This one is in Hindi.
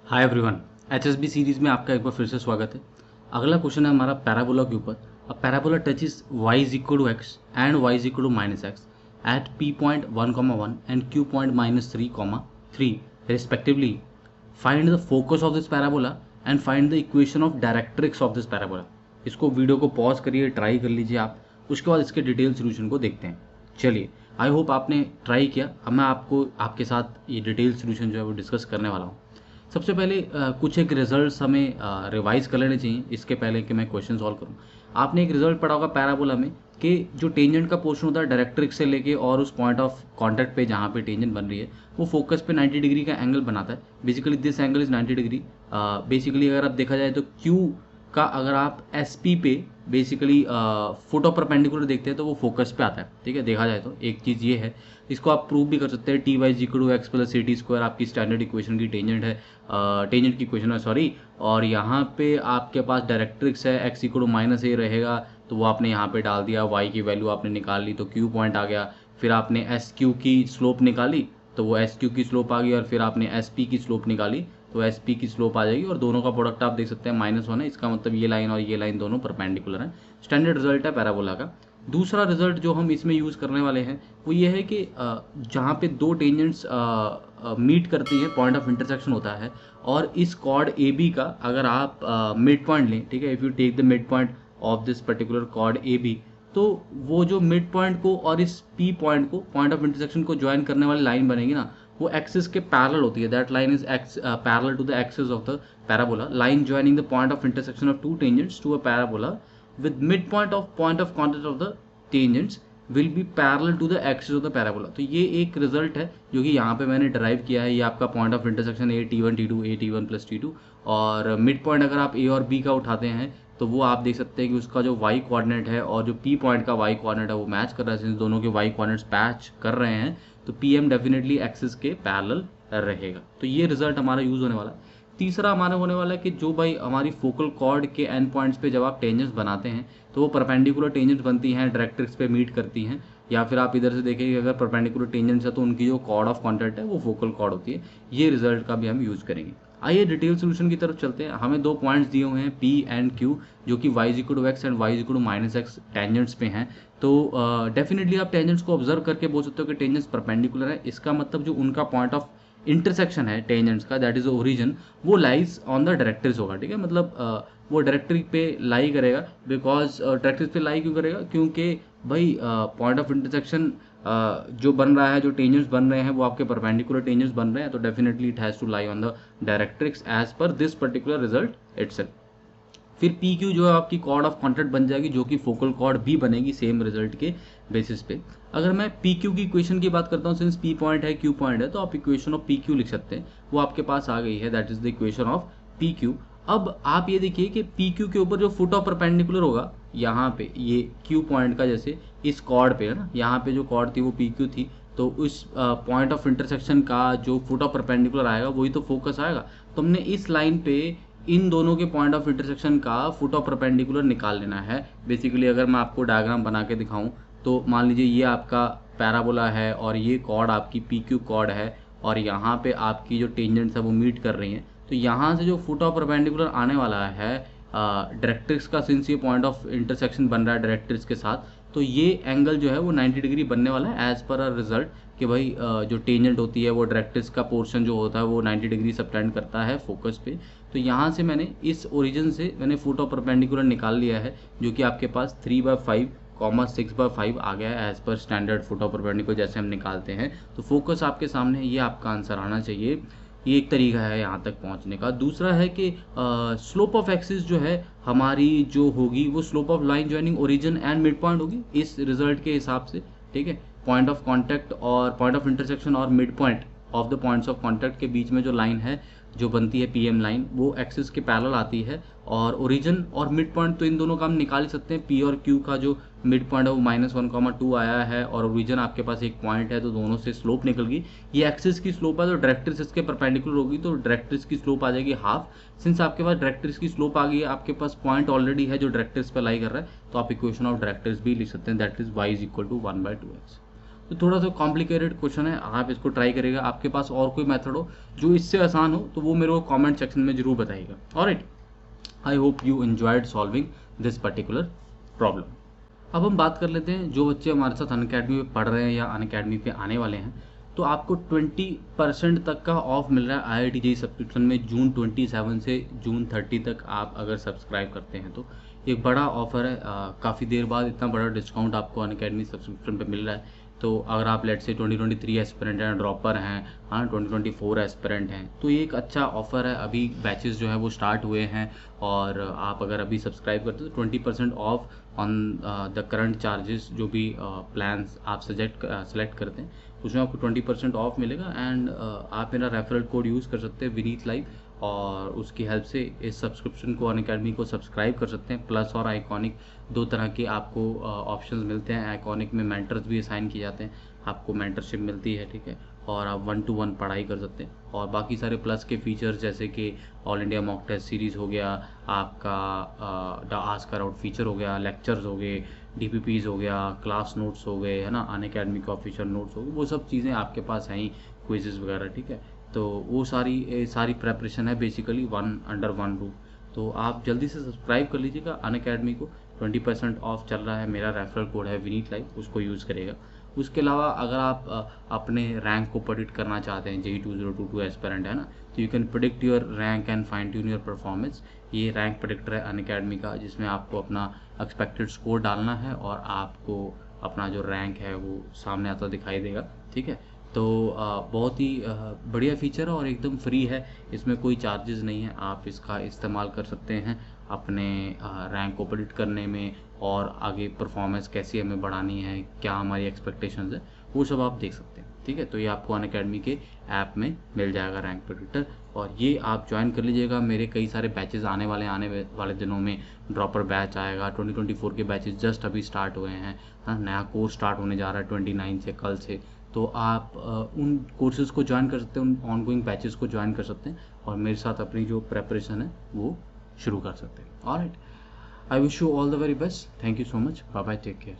हाय एवरीवन, एचएसबी सीरीज में आपका एक बार फिर से स्वागत है। अगला क्वेश्चन है हमारा पैराबोला के ऊपर। A parabola touches y is equal to x and y is equal to minus x at p point 1,1 and q point -3,3 respectively. Find the focus of this parabola and find the equation of directrix of this parabola. इसको वीडियो को पॉज करिए, ट्राई कर लीजिए आप, उसके बाद इसके डिटेल सोल्यूशन को देखते हैं। चलिए, आई होप आपने ट्राई किया। अब मैं आपको आपके साथ ये डिटेल सोल्यूशन जो है वो डिस्कस करने वाला हूँ। सबसे पहले कुछ एक रिजल्ट्स हमें रिवाइज कर लेने चाहिए इसके पहले कि मैं क्वेश्चन सॉल्व करूं। आपने एक रिजल्ट पढ़ा होगा पैराबोला में कि जो टेंजेंट का पोर्शन होता है डायरेक्ट्रिक्स से लेके और उस पॉइंट ऑफ कांटेक्ट पे जहाँ पे टेंजेंट बन रही है वो फोकस पे 90 डिग्री का एंगल बनाता है। Basically this angle is 90 degree. Basically अगर आप देखा जाए तो क्यू का अगर आप एस पी पे बेसिकली फुट ऑफ परपेंडिकुलर देखते हैं तो वो फोकस पे आता है। ठीक है, देखा जाए तो एक चीज़ ये है, इसको आप प्रूव भी कर सकते हैं। T y g to x plus c t square आपकी स्टैंडर्ड इक्वेशन की टेंजेंट है, टेंजेंट की इक्वेशन है सॉरी। और यहाँ पे आपके पास डायरेक्ट्रिक्स है, x equal to minus a रहेगा तो वो आपने यहाँ पे डाल दिया, वाई की वैल्यू आपने निकाल ली तो क्यू पॉइंट आ गया। फिर आपने एस क्यू की स्लोप निकाली तो वो एस क्यू की स्लोप आ गई, और फिर आपने एस पी की स्लोप निकाली तो एस पी की स्लोप आ जाएगी। और दोनों का प्रोडक्ट आप देख सकते हैं -1 है, इसका मतलब ये लाइन और ये लाइन दोनों परपेंडिकुलर हैं। स्टैंडर्ड रिजल्ट है पैराबोला का। दूसरा रिजल्ट जो हम इसमें यूज़ करने वाले हैं वो ये है कि जहाँ पे दो टेंजेंट्स मीट करती हैं, पॉइंट ऑफ इंटरसेक्शन होता है, और इस कॉर्ड ए बी का अगर आप मिड पॉइंट लें, ठीक है, if you take the mid point of this particular chord A B, तो वो जो मिड पॉइंट को और इस पी पॉइंट को, पॉइंट ऑफ इंटरसेक्शन को ज्वाइन करने वाली लाइन बनेगी ना, वो एक्सिस के पैरेलल होती है। That line is parallel to the axis of the parabola. Line joining the point of intersection of two tangents to a parabola with midpoint of point of contact of the tangents will be parallel to the axis of the parabola। तो ये एक रिजल्ट है जो कि यहाँ पे मैंने डराइव किया है। ये आपका point of intersection a t one t two, a t one plus t two, और मिड पॉइंट अगर आप ए और बी का उठाते हैं तो वो आप देख सकते हैं कि उसका जो वाई कोऑर्डिनेट है और जो पी पॉइंट का वाई कोऑर्डिनेट है वो मैच कर रहा है। सिंस दोनों के वाई कोऑर्डिनेट्स पैच कर रहे हैं तो पी एम डेफिनेटली एक्सिस के पैरेलल रहेगा। तो ये रिजल्ट हमारा यूज़ होने वाला है। तीसरा हमारा होने वाला है कि जो भाई हमारी फोकल कॉर्ड के एंड पॉइंट्स पे जब आप टेंजेंट्स बनाते हैं तो वो परपेंडिकुलर टेंजेंट्स बनती हैं, डायरेक्ट्रिक्स पे मीट करती हैं। या फिर आप इधर से देखेंगे अगर परपेंडिकुलर टेंजेंट्स है तो उनकी जो कॉर्ड ऑफ कॉन्टैक्ट है वो फोकल कॉर्ड होती है। ये रिजल्ट का भी हम यूज़ करेंगे। आइए डिटेल सोल्यूशन की तरफ चलते हैं। हमें दो पॉइंट्स दिए हुए हैं P एंड Q, जो कि y equal to x and y equal to minus x tangents पे हैं। तो डेफिनेटली आप टेंजेंट्स को ऑब्जर्व करके बोल सकते हो कि टेंजेंट्स परपेंडिकुलर है। इसका मतलब जो उनका पॉइंट ऑफ इंटरसेक्शन है टेंजेंट्स का, दैट इज ओरिजिन, वो लाइज ऑन द डायरेक्ट्रिक्स होगा। ठीक है, मतलब वो डायरेक्ट्रिक पे लाई करेगा। बिकॉज डायरेक्ट्रिक्स पे लाई क्यों करेगा? क्योंकि भाई पॉइंट ऑफ इंटरसेक्शन जो बन रहा है, जो टेंजेंट्स बन रहे हैं वो आपके परपेंडिकुलर टेंजेंट्स बन रहे हैं, तो definitely it has to lie on the directrix as per this particular result itself. फिर पी क्यू जो है आपकी कॉर्ड ऑफ कॉन्टैक्ट बन जाएगी, जो कि फोकल कॉर्ड भी बनेगी सेम रिजल्ट के बेसिस पे। अगर मैं पी क्यू की इक्वेशन की बात करता हूँ, सिंस पी पॉइंट है क्यू पॉइंट है, तो आप इक्वेशन ऑफ पी क्यू लिख सकते हैं। वो आपके पास आ गई है, that is the equation of P Q. अब आप ये देखिए कि पी क्यू के ऊपर जो फुट ऑफ परपेंडिकुलर होगा यहाँ पे, ये क्यू पॉइंट का जैसे इस कॉर्ड पे है ना, यहाँ पे जो कॉर्ड थी वो पी क्यू थी, तो उस पॉइंट ऑफ इंटरसेक्शन का जो फुट ऑफ परपेंडिकुलर आएगा वही तो फोकस आएगा। तो हमने इस लाइन पे इन दोनों के पॉइंट ऑफ इंटरसेक्शन का फुट ऑफ परपेंडिकुलर निकाल लेना है। बेसिकली अगर मैं आपको डायग्राम बना के दिखाऊं तो मान लीजिए ये आपका पैराबोला है और ये कॉर्ड आपकी पी क्यू कॉर्ड है, और यहाँ पे आपकी जो टेंजेंट्स है वो मीट कर रही हैं। तो यहाँ से जो फुट ऑफ परपेंडिकुलर आने वाला है डायरेक्ट्रिक्स का, सिंस ये पॉइंट ऑफ इंटरसेक्शन बन रहा है डायरेक्ट्रिक्स के साथ, तो ये एंगल जो है वो 90 डिग्री बनने वाला है एज पर अ रिजल्ट कि भाई जो टेंजेंट होती है वो डायरेक्ट्रिक्स का पोर्शन जो होता है वो 90 डिग्री सबटेंड करता है फोकस पे। तो यहाँ से मैंने इस ओरिजिन से मैंने फुट ऑफ परपेंडिकुलर निकाल लिया है, जो कि आपके पास 3/5 6/5 आ गया है as per standard foot of perpendicular जैसे हम निकालते हैं। तो फोकस आपके सामने, ये आपका आंसर आना चाहिए। ये एक तरीका है यहाँ तक पहुँचने का। दूसरा है कि स्लोप ऑफ एक्सिस जो है हमारी जो होगी वो slope of line joining origin and mid point होगी इस रिजल्ट के हिसाब से। ठीक है, पॉइंट ऑफ कॉन्टैक्ट और पॉइंट ऑफ इंटरसेक्शन और mid point of the points of contact के बीच में जो लाइन है जो बनती है पीएम लाइन, वो एक्सिस के पैरेलल आती है। और ओरिजिन और मिड पॉइंट तो इन दोनों का हम निकाल ही सकते हैं। पी और क्यू का जो मिड पॉइंट है वो -1,2 आया है, और ओरिजिन आपके पास एक पॉइंट है, तो दोनों से स्लोप निकल गई। ये एक्सिस की स्लोप है तो डायरेक्ट्रिक्स इसके परपेंडिकुलर होगी, तो डायरेक्ट्रिक्स की स्लोप आ जाएगी हाफ। सिंस आपके पास डायरेक्ट्रिक्स की स्लोप आ गई है, आपके पास पॉइंट ऑलरेडी है जो डायरेक्ट्रिक्स पर लाई कर रहा है, तो आप इक्वेशन ऑफ डायरेक्ट्रिक्स भी लिख सकते हैं, that is y is equal to 1/2x। तो थोड़ा सा कॉम्प्लिकेटेड क्वेश्चन है, आप इसको ट्राई करिएगा। आपके पास और कोई मेथड हो जो इससे आसान हो तो वो मेरे को कमेंट सेक्शन में जरूर बताइएगा। Alright, I hope you enjoyed solving this particular problem. अब हम बात कर लेते हैं जो बच्चे हमारे साथ अनअकैडमी पे पढ़ रहे हैं या अनअकैडमी पे आने वाले हैं, तो आपको 20% तक का ऑफ मिल रहा है IIT JEE सब्सक्रिप्शन में जून 27 से जून 30 तक आप अगर सब्सक्राइब करते हैं तो एक बड़ा ऑफर है। काफ़ी देर बाद इतना बड़ा डिस्काउंट आपको अनअकैडमी सब्सक्रिप्शन पे मिल रहा है। तो अगर आप लेट से 2023 एस्पिरेंट हैं, ड्रॉपर हैं, हाँ 2024 एस्पिरेंट हैं, तो ये एक अच्छा ऑफर है। अभी बैचेस जो है वो स्टार्ट हुए हैं और आप अगर अभी सब्सक्राइब करते हो तो 20% of on the current charges, जो भी प्लान्स आप सेलेक्ट करते हैं उसमें आपको 20% ऑफ मिलेगा। एंड आप मेरा रेफरल कोड यूज़ कर सकते हैं विनीत लाइव, और उसकी हेल्प से इस सब्सक्रिप्शन को अनअकैडमी को सब्सक्राइब कर सकते हैं। प्लस और आइकॉनिक दो तरह के आपको ऑप्शंस मिलते हैं। आइकॉनिक में मेंटर्स भी असाइन किए जाते हैं, आपको मेंटरशिप मिलती है, ठीक है, और आप 1-to-1 पढ़ाई कर सकते हैं। और बाकी सारे प्लस के फीचर्स जैसे कि all India mock test series हो गया, आपका आस्क अराउंड फीचर हो गया, लेक्चर्स हो गए, DPPs हो गया, क्लास नोट्स हो गए, है ना, अनअकैडमी के ऑफिशियल नोट्स हो गए, वो सब चीज़ें आपके पास हैं ही, क्विजेज़ वगैरह, ठीक है। तो वो सारी प्रेपरेशन है बेसिकली अंडर वन रूफ। तो आप जल्दी से सब्सक्राइब कर लीजिएगा अनअकैडमी को। 20% ऑफ चल रहा है, मेरा रेफरल कोड है विनीत लाइव, उसको यूज़ करेगा। उसके अलावा अगर आप अपने रैंक को प्रेडिक्ट करना चाहते हैं, JEE 2022 एस्पिरेंट है ना, तो you can predict your rank and fine tune your performance. ये रैंक प्रेडिक्टर है अनअकैडमी का, जिसमें आपको अपना एक्सपेक्टेड स्कोर डालना है और आपको अपना जो रैंक है वो सामने आता दिखाई देगा, ठीक है। तो बहुत ही बढ़िया फीचर है और एकदम फ्री है, इसमें कोई चार्जेस नहीं है। आप इसका इस्तेमाल कर सकते हैं अपने रैंक को प्रेडिक्ट करने में, और आगे परफॉर्मेंस कैसी हमें बढ़ानी है, क्या हमारी एक्सपेक्टेशंस है, वो सब आप देख सकते हैं, ठीक है। तो ये आपको अनअकैडमी के ऐप में मिल जाएगा रैंक प्रेडिक्टर, और ये आप ज्वाइन कर लीजिएगा। मेरे कई सारे बैचेस आने वाले दिनों में ड्रॉपर बैच आएगा। 2024 के बैचेस जस्ट अभी स्टार्ट हुए हैं, हाँ, नया कोर्स स्टार्ट होने जा रहा है 29 से, कल से। तो आप उन कोर्सेज़ को ज्वाइन कर सकते हैं, उन ऑनगोइंग बैचेस को ज्वाइन कर सकते हैं और मेरे साथ अपनी जो प्रेपरेशन है वो शुरू कर सकते हैं। Alright, I wish you all the very best. Thank you so much. Bye bye, take care.